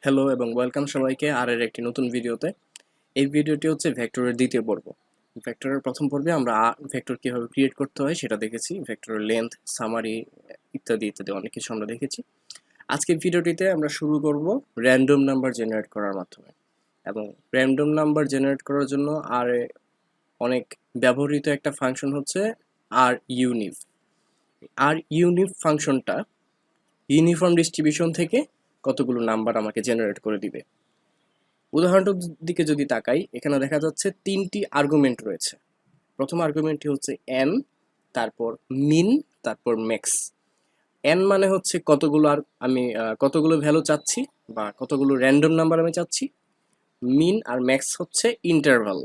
Hello এবং welcome সবাইকে এর একটি নতুন ভিডিওতে। এই ভিডিওটি হচ্ছে ভেক্টরের দ্বিতীয় পর্ব। ভেক্টরের প্রথম পর্বে আমরা ভেক্টর কীভাবে ক্রিয়েট করতে হয় সেটা দেখেছি, ভেক্টরের লেন্থ, সামারি ইত্যাদি ইত্যাদি অনেক কিছু আমরা দেখেছি। আজকের ভিডিওটিতে আমরা শুরু করব র্যান্ডম নাম্বার জেনারেট করার মাধ্যমে। এবং র্যান্ডম নাম্বার জেনারেট করার জন্য অনেক ব্যবহৃত একটা ফাংশন হচ্ছে ইউনিভ। ইউনিভ ফাংশনটা ইউনিফর্ম ডিস্ট্রিবিউশন থেকে কতগুলো নাম্বার আমাকে জেনারেট করে দিবে। উদাহরণটার দিকে যদি তাকাই, এখানে দেখা যাচ্ছে তিনটি আর্গুমেন্ট রয়েছে। প্রথম আর্গুমেন্টটি হচ্ছে এন, তারপর মিন, তারপর ম্যাক্স। এন মানে হচ্ছে আমি কতগুলো ভ্যালু চাচ্ছি বা কতগুলো র্যান্ডম নাম্বার আমি চাচ্ছি। মিন আর ম্যাক্স হচ্ছে ইন্টারভাল,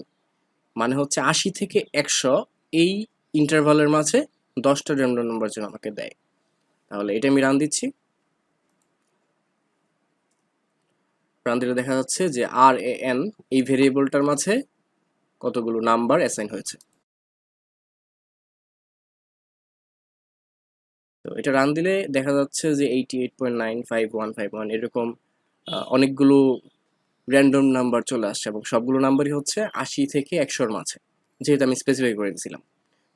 মানে হচ্ছে ৮০ থেকে ১০০ এই ইন্টারভালের মাঝে 10টা র্যান্ডম নাম্বার যেন আমাকে দেয়। তাহলে এটা আমি রান দিচ্ছি। রান দিলে দেখা যাচ্ছে যে এন এই ভেরিয়েবলটার মাঝে কতগুলো নাম্বার অ্যাসাইন হয়েছে। তো এটা রান দিলে দেখা যাচ্ছে যে 88.95151 এরকম অনেকগুলো র্যান্ডম নাম্বার চলে আসছে এবং সবগুলো নাম্বারই হচ্ছে ৮০ থেকে ১০০-র মাঝে, যেহেতু আমি স্পেসিফাই করে দিয়েছিলাম।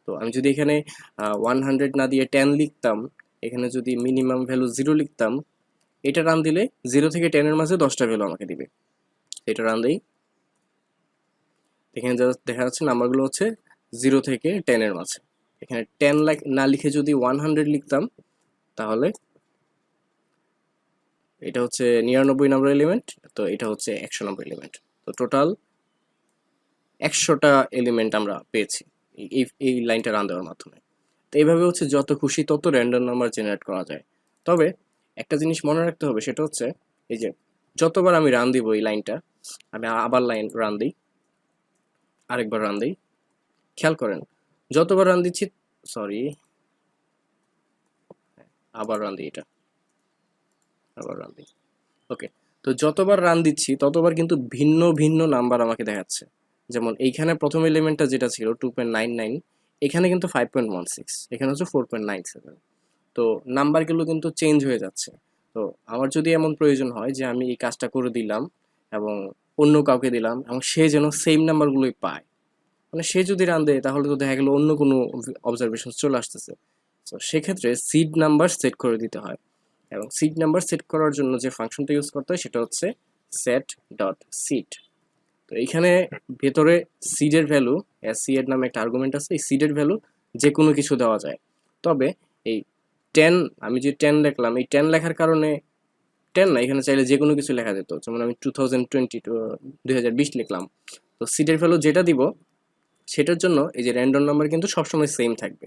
তো আমি যদি এখানে 100 না দিয়ে 10 লিখতাম, এখানে যদি মিনিমাম ভ্যালু 0 লিখতাম, এটা রান দিলে 0 থেকে 10-এর মাঝে 10টা ভ্যালু আমাকে দিবে। এটা রান দেই, এখানে দেখা যাচ্ছে নাম্বারগুলো হচ্ছে 0 থেকে 10-এর মাঝে। এখানে 10 না লিখে যদি 100 লিখতাম, তাহলে এটা হচ্ছে 99 নম্বর এলিমেন্ট, তো এটা হচ্ছে 100 নম্বর এলিমেন্ট। তো টোটাল 100টা এলিমেন্ট আমরা পেয়েছি এই লাইনটা রান দেওয়ার মাধ্যমে। তো এইভাবে হচ্ছে যত খুশি তত র্যান্ডম নাম্বার জেনারেট করা যায়। তবে একটা জিনিস মনে রাখতে হবে, সেটা হচ্ছে এই যে যতবার আমি রান দিব এই লাইনটা, আমি আবার লাইন রান দিই, আরেকবার রান দিই, খেয়াল করেন যতবার রান দিচ্ছি, সরি আবার রান দিই, এটা আবার রান দিই, ওকে। তো যতবার রান দিচ্ছি ততবার কিন্তু ভিন্ন ভিন্ন নাম্বার আমাকে দেখাচ্ছে। যেমন এইখানে প্রথম এলিমেন্টটা যেটা ছিল 2.99, এখানে কিন্তু 5.16, এখানে হচ্ছে 4.97। তো নাম্বারগুলো কিন্তু চেঞ্জ হয়ে যাচ্ছে। তো আমার যদি এমন প্রয়োজন হয় যে আমি এই কাজটা করে দিলাম এবং অন্য কাউকে দিলাম এবং সে যেন সেম নাম্বারগুলোই পায়, মানে সে যদি রান দেয় তাহলে তো দেখা গেলো অন্য কোনো অবজারভেশন চলে আসতেছে। তো সেক্ষেত্রে সিড নাম্বার সেট করে দিতে হয়, এবং সিড নাম্বার সেট করার জন্য যে ফাংশনটা ইউজ করতে হয় সেটা হচ্ছে সেট ডট সিড। তো এইখানে ভেতরে সিডের ভ্যালু, সিড নামে একটা আর্গুমেন্ট আছে, এই সিডের ভ্যালু যে কোনো কিছু দেওয়া যায়। তবে এই 10, আমি যে 10 লিখলাম, এই 10 লেখার কারণে 10 না, এখানে চাইলে যে কোনো কিছু লেখা যেত। যেমন আমি 2020 লিখলাম, তো সিডের ভ্যালু যেটা দিব সেটার জন্য এই যে র্যান্ডম নাম্বার কিন্তু সবসময় সেম থাকবে।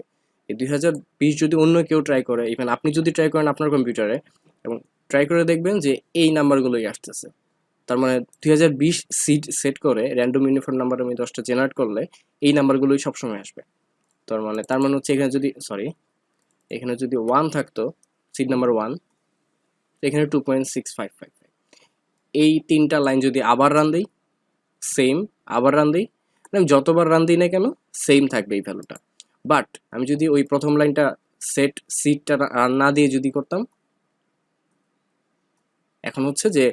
এই 2020 যদি অন্য কেউ ট্রাই করে, ইভেন আপনি যদি ট্রাই করেন আপনার কম্পিউটারে এবং ট্রাই করে দেখবেন যে এই নাম্বারগুলোই আসতেছে, তার মানে 2020 সিড সেট করে র্যান্ডম ইউনিফর্ম নাম্বার আমি 10টা জেনারেট করলে এই নাম্বারগুলোই সবসময় আসবে। তার মানে হচ্ছে এখানে যদি এখানে যদি 1 থাকতো, সিড নাম্বার 1, এখানে 2.6555, এই তিনটা লাইন যদি আবার রান দিই, সেম, আবার রান দিই, আমি যতবার রান দিই না কেন সেম থাকবে এই ভ্যালুটা। বাট আমি যদি ওই প্রথম লাইনটা সিটটা রান না দিয়ে যদি করতাম, এখন হচ্ছে যে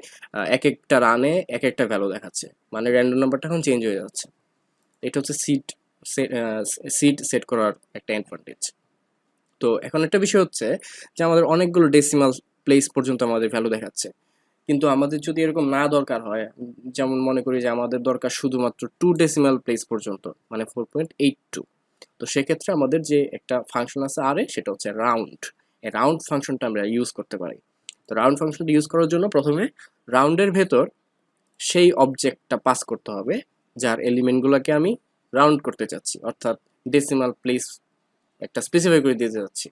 এক একটা রানে এক একটা ভ্যালু দেখাচ্ছে, মানে র্যান্ডম নাম্বারটা এখন চেঞ্জ হয়ে যাচ্ছে। এটা হচ্ছে সিড সেট করার একটা অ্যাডভান্টেজ। তো এখন একটা বিষয় হচ্ছে যে আমাদের অনেকগুলো ডেসিমাল প্লেস পর্যন্ত আমাদের ভ্যালু দেখাচ্ছে, কিন্তু আমাদের যদি এরকম না দরকার হয়, যেমন মনে করি যে আমাদের দরকার শুধুমাত্র 2 ডেসিমাল প্লেস পর্যন্ত, মানে 4.82, তো সেক্ষেত্রে আমাদের যে একটা ফাংশন আছে সেটা হচ্ছে রাউন্ড। এই রাউন্ড ফাংশনটা আমরা ইউজ করতে পারি। তো রাউন্ড ফাংশনটা ইউজ করার জন্য প্রথমে রাউন্ডের ভেতর সেই অবজেক্টটা পাস করতে হবে যার এলিমেন্টগুলোকে আমি রাউন্ড করতে চাচ্ছি, অর্থাৎ ডেসিমাল প্লেস একটা স্পেসিফাই করে দিতে যাচ্ছি।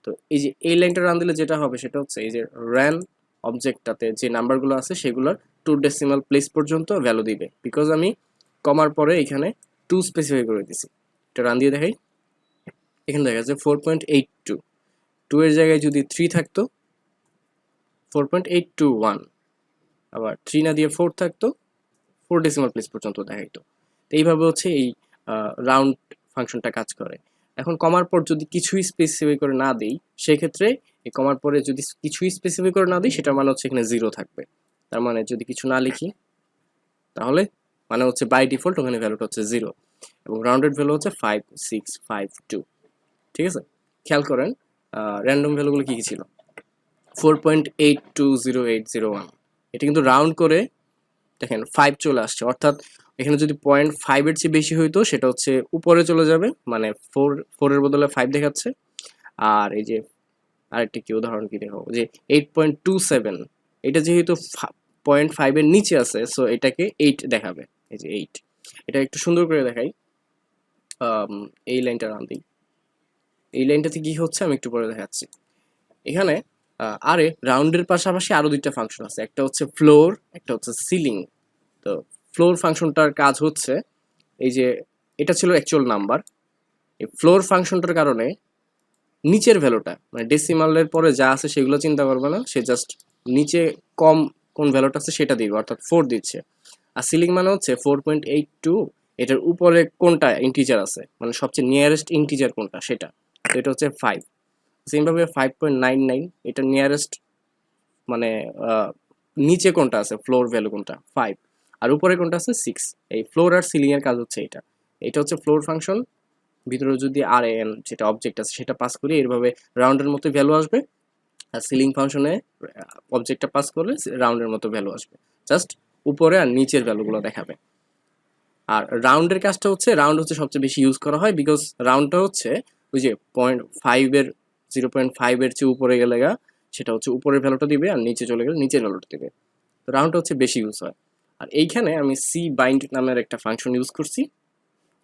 তো এই যে এই লাইনটা রান দিলে যেটা হবে সেটা হচ্ছে এই যে র্যান অবজেক্টটাতে যে নাম্বারগুলো আছে সেগুলোর 2 ডেসিমাল প্লেস পর্যন্ত ভ্যালু দিবে, বিকজ আমি কমার পরে এখানে 2 স্পেসিফাই করে দিছি। এটা রান দিয়ে দেখাই, এখানে দেখা যাচ্ছে 4.82, 2 এর জায়গায় যদি 3 থাকতো 4.821, আবার 3 না দিয়ে 4 থাকতো 4 ডেসিমাল প্লেস পর্যন্ত দেখাইতো। তো এইভাবে হচ্ছে এই রাউন্ড ফাংশনটা কাজ করে। এখন কমার পর যদি কিছুই স্পেসিফাই করে না দেই, সেক্ষেত্রে এই কমার পরে যদি কিছুই স্পেসিফাই করে না দিই, সেটা মানে হচ্ছে এখানে 0 থাকবে। তার মানে যদি কিছু না লিখি তাহলে মানে হচ্ছে বাই ডিফল্ট ওখানে ভ্যালুটা হচ্ছে 0 এবং রাউন্ডেড ভ্যালু হচ্ছে 5652। ঠিক আছে, খেয়াল করেন র্যান্ডম ভ্যালুগুলো কি কি ছিল। 4.820801, এটা কিন্তু রাউন্ড করে দেখেন 5 চলে আসছে, অর্থাৎ এখানে যদি 0.5 এর চেয়ে বেশি হইতো সেটা হচ্ছে উপরে চলে যাবে, মানে 4 এর বদলে 5 দেখাচ্ছে। আর এই যে আরেকটি কি উদাহরণ কি দেখাবো, যে 8.27, এটা যেহেতু 0.5 এর নিচে আছে সো এটাকে 8 দেখাবে, এই যে 8। এটা একটু সুন্দর করে দেখাই, এই লাইনটা রান দিই। এই লাইনটাতে কি হচ্ছে আমি একটু পরে দেখাচ্ছি। এখানে আরে রাউন্ডের পাশাপাশি আরো দুইটা ফাংশন আছে, একটা হচ্ছে ফ্লোর, একটা হচ্ছে সিলিং। তো ফ্লোর ফাংশনটার কাজ হচ্ছে এই যে এটা ছিল অ্যাকচুয়াল নাম্বার, এই ফ্লোর ফাংশনটার কারণে নিচের ভ্যালুটা মানে ডেসিমালের পরে যা আছে সেগুলো চিন্তা করবে না, সে জাস্ট নিচে কম কোন ভ্যালুটা আছে সেটা দিবে, অর্থাৎ 4 দিচ্ছে। আর সিলিং মানে হচ্ছে 4.82, এটার উপরে কোনটা ইন্টিজার আছে মানে সবচেয়ে নিয়ারেস্ট ইন্টিজার কোনটা সেটা, তো এটা হচ্ছে 5। সেমভাবে 5.99, এটা নিয়ারেস্ট মানে নিচে কোনটা আছে ফ্লোর ভ্যালু কোনটা 5, আর উপরে কোনটা আছে 6। এই ফ্লোর আর সিলিং এর কাজ হচ্ছে এটা। এটা হচ্ছে ফ্লোর ফাংশন, ভিতরে যদি আর এন যেটা অবজেক্ট আছে সেটা পাস করি এরভাবে রাউন্ডের মতো ভ্যালু আসবে, আর সিলিং ফাংশনে অবজেক্টটা পাস করলে রাউন্ডের মতো ভ্যালু আসবে, জাস্ট উপরে আর নিচের ভ্যালুগুলো দেখাবে। আর রাউন্ডের কাজটা হচ্ছে, রাউন্ড হচ্ছে সবচেয়ে বেশি ইউজ করা হয়, বিকজ রাউন্ডটা হচ্ছে ওই যে 0.5 এর 0.5 এর চেয়ে উপরে গেলে সেটা হচ্ছে উপরের ভ্যালুটা দিবে, আর নিচে চলে গেলে নিচের ভ্যালুটা দিবে। তো রাউন্ডটা হচ্ছে বেশি ইউজ হয়। আর এইখানে আমি সি বাইন্ড নামের একটা ফাংশন ইউজ করছি।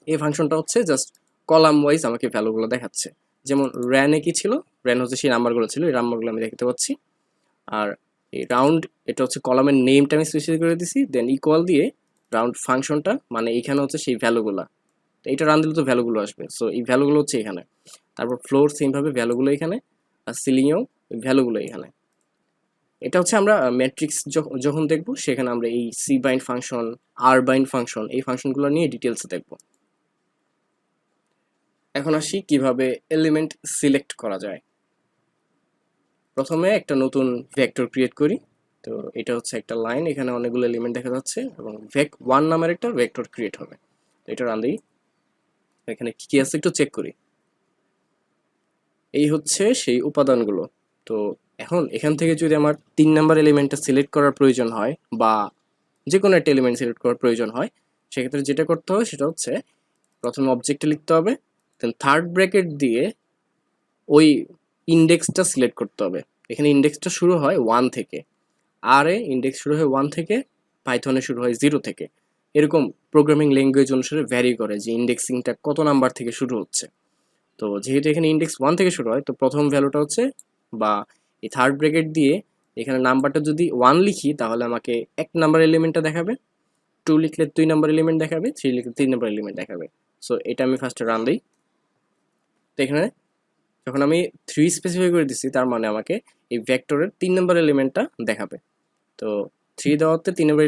এই ফাংশনটা হচ্ছে জাস্ট কলাম ওয়াইজ আমাকে ভ্যালুগুলো দেখাচ্ছে। যেমন র্যানে কি ছিল, র্যান হচ্ছে সেই নাম্বারগুলো ছিল, এই নাম্বারগুলো আমি দেখতে পাচ্ছি। আর এই রাউন্ড এটা হচ্ছে কলামের নেমটা আমি স্পেসিফাই করে দিছি, দেন ইকুয়াল দিয়ে রাউন্ড ফাংশনটা মানে এখানে হচ্ছে সেই ভ্যালুগুলা, তো এটা রান দিলে তো ভ্যালুগুলো আসবে, সো এই ভ্যালুগুলো হচ্ছে এখানে। তারপর ফ্লোর সেমভাবে ভ্যালুগুলো এখানে, আর সিলিংয়েও ভ্যালুগুলো এখানে। এটা হচ্ছে আমরা ম্যাট্রিক্স যখন দেখব সেখানে আমরা এই সি বাইন্ড ফাংশন, আর বাইন্ড ফাংশন, এই ফাংশনগুলো নিয়ে ডিটেলসে দেখব। এখন আসি কিভাবে এলিমেন্ট সিলেক্ট করা যায়। প্রথমে একটা নতুন ভেক্টর ক্রিয়েট করি। তো এটা হচ্ছে একটা লাইন, এখানে অনেকগুলো এলিমেন্ট দেখা যাচ্ছে এবং ভেক1 নামের একটা ভেক্টর ক্রিয়েট হবে। তো এটা রান দিই, এখানে কি কি আছে একটু চেক করি। এই হচ্ছে সেই উপাদানগুলো। তো এখন এখান থেকে যদি আমার 3 নাম্বার এলিমেন্টটা সিলেক্ট করার প্রয়োজন হয় বা যে কোনো একটা এলিমেন্ট সিলেক্ট করার প্রয়োজন হয়, সেক্ষেত্রে যেটা করতে হবে সেটা হচ্ছে প্রথমে অবজেক্টে লিখতে হবে, দেন থার্ড ব্র্যাকেট দিয়ে ওই ইন্ডেক্সটা সিলেক্ট করতে হবে। এখানে ইন্ডেক্সটা শুরু হয় 1 থেকে, আর এ ইন্ডেক্স শুরু হয় 1 থেকে, পাইথনে শুরু হয় 0 থেকে। এরকম প্রোগ্রামিং ল্যাঙ্গুয়েজ অনুসারে ভ্যারি করে যে ইন্ডেক্সিংটা কত নাম্বার থেকে শুরু হচ্ছে। তো যেহেতু এখানে ইন্ডেক্স 1 থেকে শুরু হয়, তো প্রথম ভ্যালুটা হচ্ছে বা এই থার্ড ব্র্যাকেট দিয়ে এখানে নাম্বারটা যদি 1 লিখি তাহলে আমাকে 1 নাম্বার এলিমেন্টটা দেখাবে, 2 লিখলে 2 নাম্বার এলিমেন্ট দেখাবে, 3 লিখলে 3 নাম্বার এলিমেন্ট দেখাবে। সো এটা আমি ফার্স্টে রান দিই। তো এখানে যখন আমি 3 স্পেসিফাই করে দিচ্ছি তার মানে আমাকে এই ভেক্টরের 3 নাম্বার এলিমেন্টটা দেখাবে। তো 3 দেওয়াতে 3 নাম্বার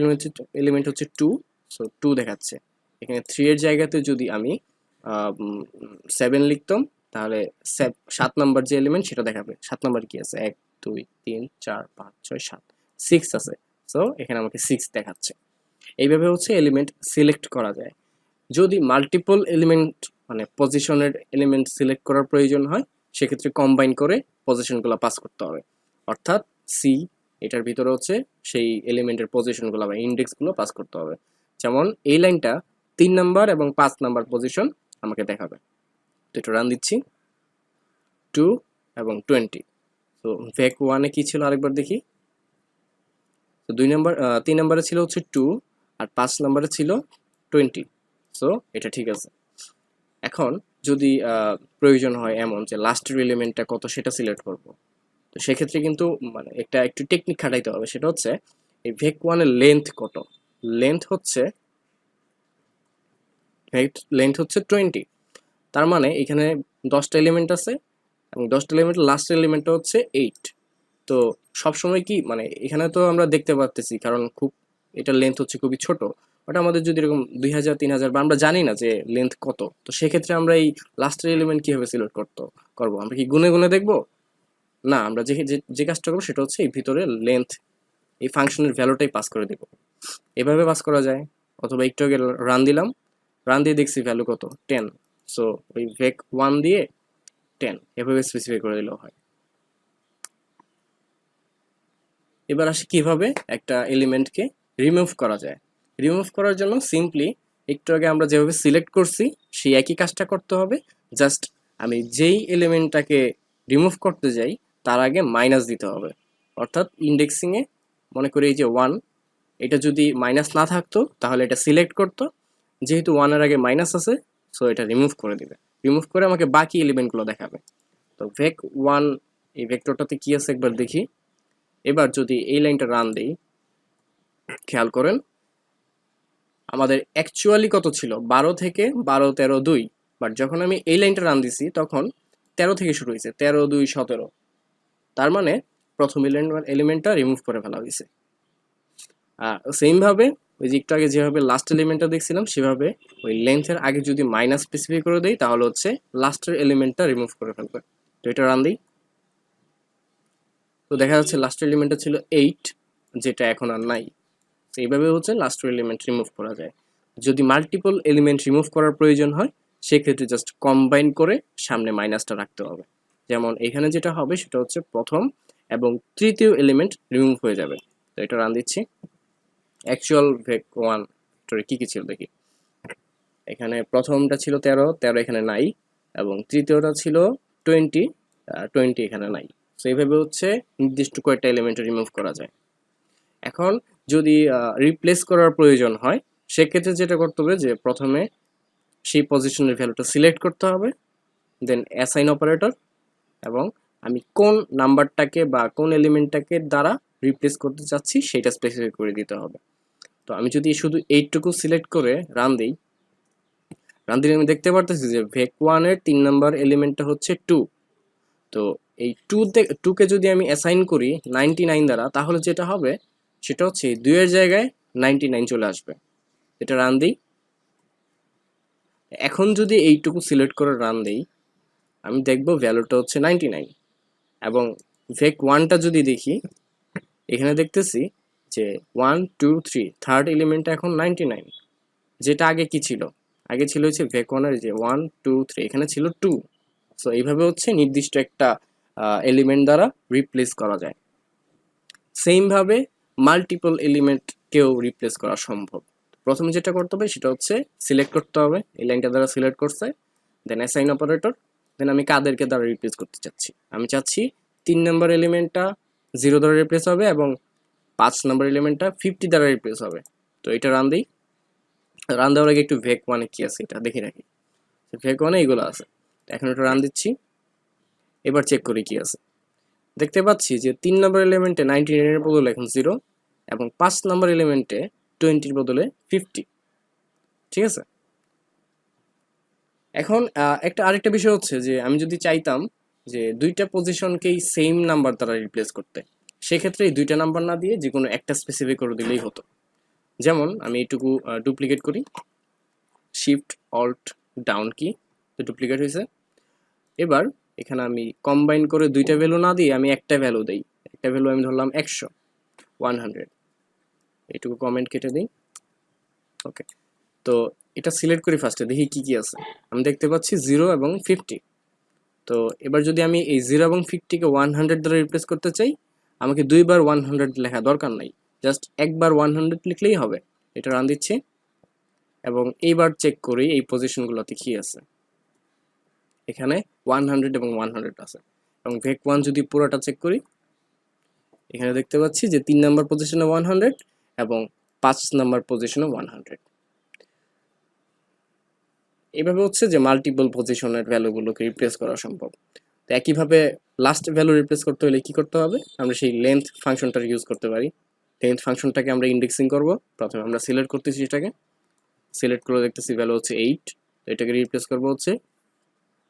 এলিমেন্ট হচ্ছে 2, সো 2 দেখাচ্ছে। এখানে 3 এর জায়গাতে যদি আমি 7 লিখতাম তাহলে 7 নাম্বার যে এলিমেন্ট সেটা দেখাবে। 7 নাম্বার কি আছে, 1 2 3 4 5 6 7, 6 আছে, সো এখানে আমাকে 6 দেখাচ্ছে। এইভাবে হচ্ছে এলিমেন্ট সিলেক্ট করা যায়। যদি মাল্টিপল এলিমেন্ট মানে পজিশনের এলিমেন্ট সিলেক্ট করার প্রয়োজন হয় সেক্ষেত্রে কম্বাইন করে পজিশনগুলো পাস করতে হবে, অর্থাৎ সি এটার ভিতরে হচ্ছে সেই এলিমেন্টের পজিশনগুলো বা ইন্ডেক্সগুলো পাস করতে হবে। যেমন এই লাইনটা 3 নাম্বার এবং 5 নাম্বার পজিশন আমাকে দেখাবে। তো এটা রান দিচ্ছি, 2 এবং 20। তো ভেক 1-এ কি ছিল আরেকবার দেখি। তো 3 নাম্বারে ছিল হচ্ছে 2 আর 5 নাম্বারে ছিল 20, সো এটা ঠিক আছে। এখন যদি প্রয়োজন হয় এমন যে লাস্টের এলিমেন্টটা কত সেটা সিলেক্ট করব, তো সেক্ষেত্রে কিন্তু মানে একটু টেকনিক খাটাইতে হবে। সেটা হচ্ছে এই ভেক1 এর লেন্থ কত, লেন্থ হচ্ছে 20। তার মানে এখানে 10টা এলিমেন্ট আছে এবং 10টা এলিমেন্ট লাস্ট এলিমেন্টটা হচ্ছে 8। তো সবসময় কি মানে এখানে তো আমরা দেখতে পাচ্ছি কারণ খুব এটার লেন্থ হচ্ছে খুবই ছোট, ওটা আমাদের যদি এরকম 2000 3000 বা আমরা জানি না যে লেন্থ কত, তো সেক্ষেত্রে আমরা এই লাস্টের এলিমেন্ট কিভাবে সিলেক্ট করবো, আমরা কি গুনে গুনে দেখবো? না, আমরা যে কাজটা করবো সেটা হচ্ছে এই ভিতরে লেন্থ এই ফাংশনের ভ্যালুটাই পাস করে দিব। এভাবে পাস করা যায়, অথবা একটু আগে রান দিলাম, রান দিয়ে দেখছি ভ্যালু কত 10, সো ওই ভেক 1 দিয়ে 10 এভাবে স্পেসিফাই করে দিলেও হয়। এবার আসি কিভাবে একটা এলিমেন্টকে রিমুভ করা যায়। রিমুভ করার জন্য সিম্পলি একটু আগে আমরা যেভাবে সিলেক্ট করছি সেই একই কাজটা করতে হবে, জাস্ট আমি যেই এলিমেন্টটাকে রিমুভ করতে যাই তার আগে মাইনাস দিতে হবে। অর্থাৎ ইন্ডেক্সিংয়ে মনে করি এই যে 1, এটা যদি মাইনাস না থাকতো তাহলে এটা সিলেক্ট করতো, যেহেতু 1-এর আগে মাইনাস আছে সো এটা রিমুভ করে দিবে, রিমুভ করে আমাকে বাকি এলিমেন্টগুলো দেখাবে। তো ভেক 1 এই ভেক্টরটাতে কি আছে একবার দেখি। এবার যদি এই লাইনটা রান দেই, খেয়াল করেন আমাদের অ্যাকচুয়ালি কত ছিল 12 থেকে 12 13 2, বাট যখন আমি এই লাইনটা রান দিছি তখন 13 থেকে শুরু হয়েছে, 13 2 17, তার মানে প্রথম এলিমেন্টটা রিমুভ করে ফেলা হয়েছে। সেম ভাবে ওই যে একটু আগে যেভাবে লাস্ট এলিমেন্টটা দেখছিলাম সেভাবে ওই লেন্থের আগে যদি মাইনাস স্পেসিফাই করে দেই তাহলে হচ্ছে লাস্টের এলিমেন্টটা রিমুভ করে ফেলবে। তো এটা রান দিই, তো দেখা যাচ্ছে লাস্টের এলিমেন্টটা ছিল 8, যেটা এখন আর নাই। তো এইভাবে হচ্ছে লাস্টের এলিমেন্ট রিমুভ করা যায়। যদি মাল্টিপল এলিমেন্ট রিমুভ করার প্রয়োজন হয় সেক্ষেত্রে জাস্ট কম্বাইন করে সামনে মাইনাসটা রাখতে হবে। যেমন এখানে যেটা হবে সেটা হচ্ছে প্রথম এবং তৃতীয় এলিমেন্ট রিমুভ হয়ে যাবে। তো এটা রান দিচ্ছি। অ্যাকচুয়াল ভেক 1 কি কি ছিল দেখি। এখানে প্রথমটা ছিল 13, 13 এখানে নাই, এবং তৃতীয়টা ছিল 20, 20 এখানে নাই। সো এইভাবে হচ্ছে নির্দিষ্ট কয়েকটা এলিমেন্ট রিমুভ করা যায়। এখন যদি রিপ্লেস করার প্রয়োজন হয় সেক্ষেত্রে যেটা করতে হবে যে প্রথমে সেই পজিশনের ভ্যালুটা সিলেক্ট করতে হবে, দেন অ্যাসাইন অপারেটর, এবং আমি কোন নাম্বারটাকে বা কোন এলিমেন্টটাকে দ্বারা রিপ্লেস করতে চাচ্ছি সেটা স্পেসিফাই করে দিতে হবে। তো আমি যদি শুধু এইটুকু সিলেক্ট করে রান দিই, রান দিলে আমি দেখতে পারতেছি যে ভেক 1-এর 3 নাম্বার এলিমেন্টটা হচ্ছে 2। তো এই 2 কে যদি আমি অ্যাসাইন করি 99 দ্বারা তাহলে যেটা হবে সেটা হচ্ছে 2 এর জায়গায় 99 চলে আসবে। এটা রান দিই। এখন যদি এইটুকু সিলেক্ট করে রান দেই আমি দেখব ভ্যালুটা হচ্ছে 99, এবং ভেক 1টা যদি দেখি এখানে দেখতেছি যে 1 2 3 থার্ড এলিমেন্টটা এখন 99, যেটা আগে কি ছিল, আগে ছিল হচ্ছে ভেক 1-এর যে 1 2 3 এখানে ছিল 2। সো এইভাবে হচ্ছে নির্দিষ্ট একটা এলিমেন্ট দ্বারা রিপ্লেস করা যায়। সেম ভাবে মাল্টিপল এলিমেন্টকেও রিপ্লেস করা সম্ভব। প্রথমে যেটা করতে হবে সেটা হচ্ছে সিলেক্ট করতে হবে, এই লাইনটা দ্বারা সিলেক্ট করছে, দেন অ্যাসাইন অপারেটর, দেন আমি কাদেরকে দ্বারা রিপ্লেস করতে চাচ্ছি। আমি চাচ্ছি 3 নম্বর এলিমেন্টটা 0 দ্বারা রিপ্লেস হবে এবং 5 নম্বর এলিমেন্টটা 50 দ্বারা রিপ্লেস হবে। তো এটা রান দিই। রান দেওয়ার আগে একটু ভেক 1-এ কি আছে এটা দেখে রাখি। ভেক 1-এ এইগুলো আছে। এখন এটা রান দিচ্ছি, এবার চেক করি কি আছে। দেখতে পাচ্ছি যে 3 নম্বর এলিমেন্টে 99-এর বদলে এখন 0, এবং 5 নম্বর এলিমেন্টে 20-র বদলে 50। ঠিক আছে। এখন একটা আরেকটা বিষয় হচ্ছে যে আমি যদি চাইতাম যে দুইটা পজিশনকেই সেম নাম্বার দ্বারা রিপ্লেস করতে, সেক্ষেত্রে এই দুইটা নাম্বার না দিয়ে যে কোনো একটা স্পেসিফাই করে দিলেই হতো। যেমন আমি এইটুকু ডুপ্লিকেট করি, শিফট অল্ট ডাউন কি, তো ডুপ্লিকেট হয়েছে। এবার এখানে আমি কম্বাইন করে দুইটা ভ্যালু না দিয়ে আমি একটা ভ্যালু দেই, একটা ভ্যালু আমি ধরলাম 100 100, এইটুকু কমেন্ট কেটে দিই। ওকে, তো এটা সিলেক্ট করি ফার্স্টে, দেখি কি কি আছে। আমি দেখতে পাচ্ছি 0 এবং 50। তো এবার যদি আমি এই 0 এবং 50-কে 100 দ্বারা রিপ্লেস করতে চাই আমাকে দুইবার 100 লেখা দরকার নাই, জাস্ট একবার 100 লিখলেই হবে। এটা রান দিচ্ছি এবং এইবার চেক করি এই পজিশনগুলোতে কি আছে। এখানে 100 এবং 100 আছে, এবং ভেক 1 যদি পুরোটা চেক করি এখানে দেখতে পাচ্ছি যে 3 নাম্বার পজিশনে 100 এবং 5 নাম্বার পজিশনে 100। এইভাবে হচ্ছে যে মাল্টিপল পজিশনের ভ্যালুগুলোকে রিপ্লেস করা সম্ভব। তো একইভাবে লাস্ট ভ্যালু রিপ্লেস করতে হলে কি করতে হবে, আমরা সেই লেন্থ ফাংশনটা ইউজ করতে পারি। লেন্থ ফাংশনটাকে আমরা ইন্ডেক্সিং করব। প্রথমে আমরা সিলেক্ট করতেছি, এটাকে সিলেক্ট করে দেখতেছি ভ্যালু হচ্ছে 8, তো এটাকে রিপ্লেস করব হচ্ছে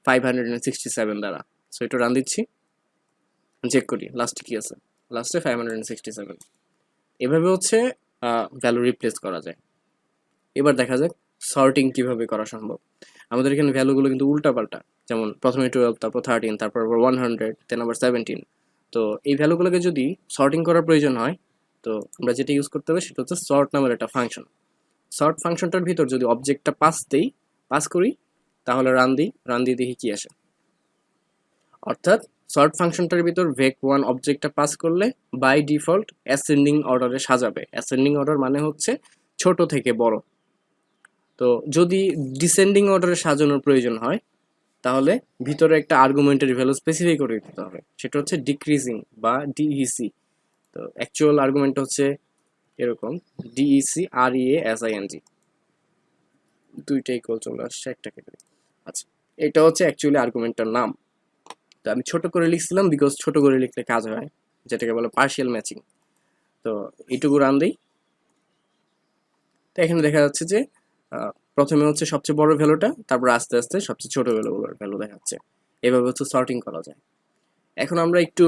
567 দ্বারা। সো এটা রান দিচ্ছি, চেক করি লাস্টে কি আছে, লাস্টে 567। এভাবে হচ্ছে ভ্যালু রিপ্লেস করা যায়। এবার দেখা যাক সর্টিং কিভাবে করা সম্ভব। আমাদের এখানে ভ্যালুগুলো কিন্তু উল্টাপাল্টা, যেমন প্রথমে 12, তারপর 13, তারপর আবার 100, দেন আবার 17। তো এই ভ্যালুগুলোকে যদি সর্টিং করার প্রয়োজন হয় তো আমরা যেটা ইউজ করতে হবে সেটা হচ্ছে সর্ট নামের একটা ফাংশন। সর্ট ফাংশনটার ভিতর যদি অবজেক্টটা পাস করি তাহলে রান দিয়ে দেখি কি আসে। অর্থাৎ সর্ট ফাংশনটার ভিতর ভেক1 অবজেক্টটা পাস করলে বাই ডিফল্ট অ্যাসেন্ডিং অর্ডারে সাজাবে। অ্যাসেন্ডিং অর্ডার মানে হচ্ছে ছোট থেকে বড়। তো যদি ডিসেন্ডিং অর্ডারে সাজানোর প্রয়োজন হয় তাহলে ভিতরে একটা আর্গুমেন্টের ভ্যালু স্পেসিফাই করে দিতে হবে, সেটা হচ্ছে ডিক্রিজিং বা ডিইসি। তো অ্যাকচুয়াল আর্গুমেন্ট হচ্ছে এরকম ডিইসি REASING, দুইটা ইকুয়াল চলে আসছে, একটা কেটে দিই। আচ্ছা, এটা হচ্ছে অ্যাকচুয়ালি আর্গুমেন্টটার নাম। তো আমি ছোট করে লিখছিলাম বিকজ ছোট করে লিখলে কাজ হয়, যেটাকে বলে পার্শিয়াল ম্যাচিং। তো এইটুকু রান দিই। তো এখানে দেখা যাচ্ছে যে প্রথমে হচ্ছে সবচেয়ে বড় ভ্যালুটা, তারপর আস্তে আস্তে সবচেয়ে ছোট ভ্যালু দেখাচ্ছে। এভাবে হচ্ছে সর্টিং করা যায়। এখন আমরা একটু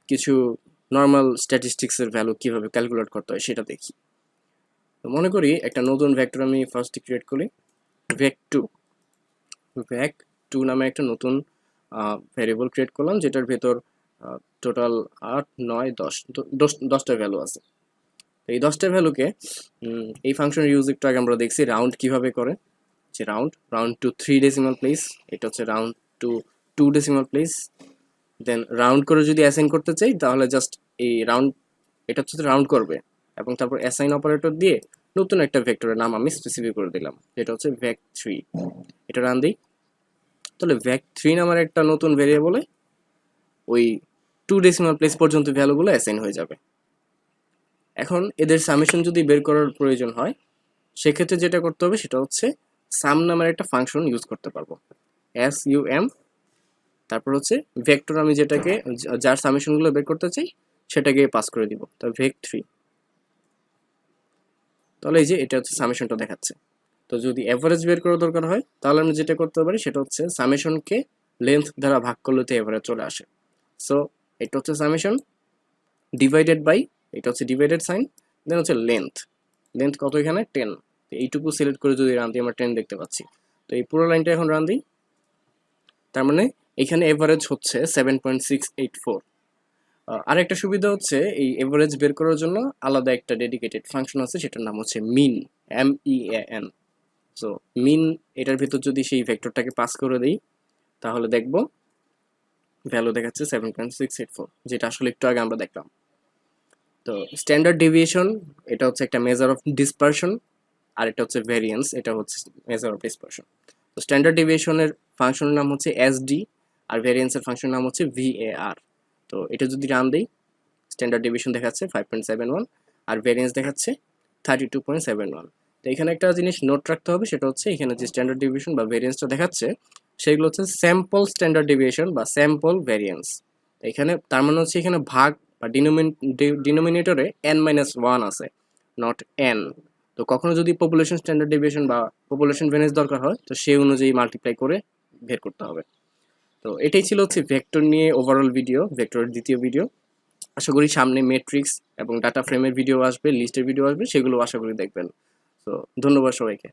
কিছু নর্মাল স্ট্যাটিস্টিক্সের ভ্যালু কিভাবে ক্যালকুলেট করতে হয় সেটা দেখি। তো মনে করি একটা নতুন ভেক্টর আমি ফার্স্টে ক্রিয়েট করি, ভেক2 নামে একটা নতুন ভ্যারিয়েবল ক্রিয়েট করলাম, যেটার ভেতর টোটাল 8 9 10টা ভ্যালু আছে। এই 10টা ভ্যালুকে এই ফাংশনের ইউজ একটু আগে আমরা দেখছি রাউন্ড কিভাবে করে, যে রাউন্ড টু 3 ডেসিমাল প্লেস, এটা হচ্ছে রাউন্ড টু 2 ডেসিমাল প্লেস। দেন রাউন্ড করে যদি অ্যাসাইন করতে চাই তাহলে জাস্ট এই এটা হচ্ছে রাউন্ড করবে এবং তারপর অ্যাসাইন অপারেটর দিয়ে নতুন একটা ভেক্টরের নাম আমি স্পেসিফাই করে দিলাম, যেটা হচ্ছে ভেক3। এটা রান দিই, তাহলে ভেক3 নামের একটা নতুন ভেরিয়েবলে ওই 2 ডেসিমাল প্লেস পর্যন্ত ভ্যালুগুলো অ্যাসাইন হয়ে যাবে। এখন এদের সামেশন যদি বের করার প্রয়োজন হয় সেক্ষেত্রে যেটা করতে হবে সেটা হচ্ছে সাম নামের একটা ফাংশন ইউজ করতে পারবো, SUM। তারপর হচ্ছে ভেক্টর আমি যেটাকে যার সামেশনগুলো বের করতে চাই সেটাকে পাস করে দিব, তো ভেক3। তাহলে এই যে এটা হচ্ছে সামেশনটা দেখাচ্ছে। তো যদি এভারেজ বের করার দরকার হয় তাহলে আমি যেটা করতে পারি সেটা হচ্ছে সামেশনকে লেন্থ দ্বারা ভাগ করলে তো এভারেজ চলে আসে। সো এটা হচ্ছে সামেশন ডিভাইডেড বাই, এটা হচ্ছে ডিভাইডেড সাইন, দেন হচ্ছে লেন্থ কত এখানে 10। তো এইটুকু সিলেক্ট করে যদি রান দিই আমরা 10 দেখতে পাচ্ছি। তো এই পুরো লাইনটা এখন রান দিই, তার মানে এখানে এভারেজ হচ্ছে 7.684। আরেকটা সুবিধা হচ্ছে এই এভারেজ বের করার জন্য আলাদা একটা ডেডিকেটেড ফাংশন আছে, সেটার নাম হচ্ছে মিন, MEAN। সো মিন এটার ভিতর যদি সেই ভেক্টরটাকে পাস করে দিই তাহলে দেখব ভ্যালু দেখাচ্ছে 7.684, যেটা আসলে একটু আগে আমরা দেখলাম। তো স্ট্যান্ডার্ড ডেভিয়েশন এটা হচ্ছে একটা মেজার অফ ডিসপারশন, আর এটা হচ্ছে ভ্যারিয়েন্স, এটা হচ্ছে মেজার অফ ডিসপারশন। তো স্ট্যান্ডার্ড ডেভিয়েশনের ফাংশনের নাম হচ্ছে SD আর ভ্যারিয়েন্সের ফাংশনের নাম হচ্ছে VAR। তো এটা যদি রান দিই স্ট্যান্ডার্ড ডেভিয়েশন দেখাচ্ছে 5.71 আর ভ্যারিয়েন্স দেখাচ্ছে 32.71। তো এখানে একটা জিনিস নোট রাখতে হবে, সেটা হচ্ছে এখানে যে স্ট্যান্ডার্ড ডেভিয়েশন বা ভ্যারিয়েন্সটা দেখাচ্ছে সেগুলো হচ্ছে স্যাম্পল স্ট্যান্ডার্ড ডেভিয়েশন বা স্যাম্পল ভ্যারিয়েন্স। এখানে তার মানে হচ্ছে এখানে ভাগ বা ডিনোমিনেটরে n-1 আছে, নট n। তো কখনো যদি পপুলেশন স্ট্যান্ডার্ড ডেভিয়েশন বা পপুলেশন ভ্যারিয়েন্স দরকার হয় তো সেই অনুযায়ী মাল্টিপ্লাই করে বের করতে হবে। তো এটাই ছিল হচ্ছে ভেক্টর নিয়ে ওভারঅল ভিডিও, ভেক্টরের দ্বিতীয় ভিডিও। আশা করি সামনে ম্যাট্রিক্স এবং ডাটা ফ্রেমের ভিডিও আসবে, লিস্টের ভিডিও আসবে, সেগুলো আশা করি দেখবেন। তো ধন্যবাদ সবাইকে।